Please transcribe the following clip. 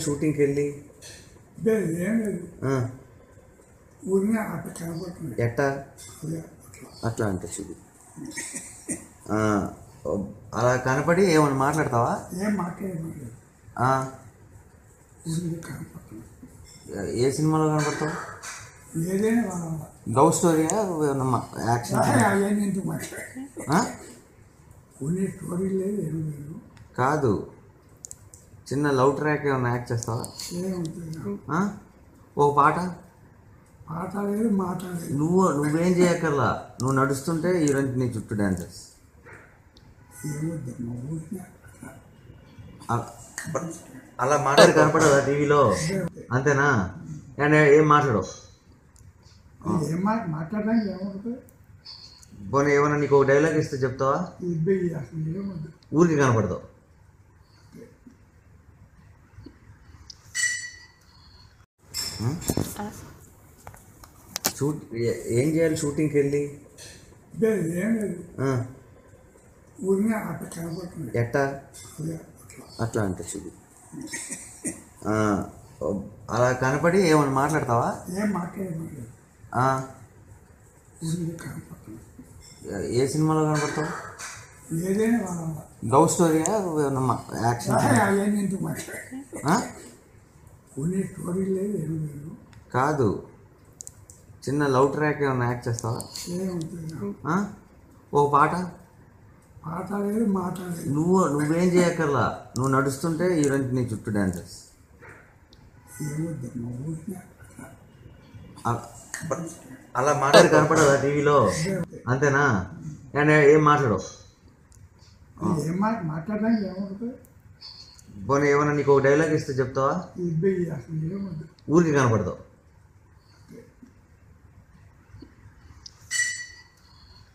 షూటింగ్కి వెళ్ళి ఏం లేదు ఊరినే అట్లా కనపడుతుంది ఎట్టా అట్లా అంటే చూడు అలా కనపడి ఏమన్నా మాట్లాడతావా? ఏం మాట్లాడలేదు కనపడుతుంది. ఏ సినిమాలో కనపడతావు? ఏదైనా వాళ్ళ లవ్ స్టోరీయా యాక్షన్? అవన్నీ ఎందుకు మాట్లాడాలి? కొన్ని స్టోరీలు లేదు ఏం లేదు. కాదు, చిన్న లవ్ ట్రాక్ ఏమన్నా యాక్ట్ చేస్తావా? ఏముంటుంది ఓ పాట పాట లేదు మాట లేదు. నువ్వేం చేయక్కర్లా, నువ్వు నడుస్తుంటే హీరోయిన్ నీ చుట్టూ డాన్సెస్. ఏమొద్దమ్మా ఊరినే అలా మాట్లాడి కనపడదా టీవీలో? అంతేనా? అండ్ ఏం మాట్లాడవు? ఏం మాట్లాడడానికి ఏమవుతుంది? పోనీ ఏమన్నా నీకు ఒక డైలాగ్ ఇస్తే చెప్తావా? అసలు ఏమొద్దు, ఊరికి కనపడతావు. ఏం చేయాలి షూటింగ్కి వెళ్ళి? ఏం లేదు ఊరినే అట్లా కనపడుతుంది. ఎట్టా అట్లా అంటే చూడు అలా కనపడి ఏమన్నా మాట్లాడతావా? ఏం మాట్లాడలేదు ఊరినే కనపడుతుంది. ఏ సినిమాలో కనపడతావు? ఏదైనా వాళ్ళ లవ్ స్టోరీయా యాక్షన్? అవన్నీ ఎందుకు మాట్లాడాలి? కొన్ని స్టోరీలు లేదు ఏం లేదు. కాదు, చిన్న లవ్ ట్రాక్ ఏమన్నా యాక్ట్ చేస్తావా? ఏముంటుంది ఓ పాట పాట లేదు మాట లేదు. నువ్వేం చేయక్కర్లా, నువ్వు నడుస్తుంటే హీరోయిన్ నీ చుట్టూ డాన్సెస్. ఏమొద్దమ్మా ఊరినే అలా మాట్లాడి కనపడదా టీవీలో? అంతేనా? అండ్ ఏం మాట్లాడవు? ఏం మాట్లాడడానికి ఏమవుతుంది? పోనీ ఏమన్నా నీకు ఒక డైలాగ్ ఇస్తే చెప్తావా? అసలు ఏమొద్దు, ఊరికి కనపడతావు.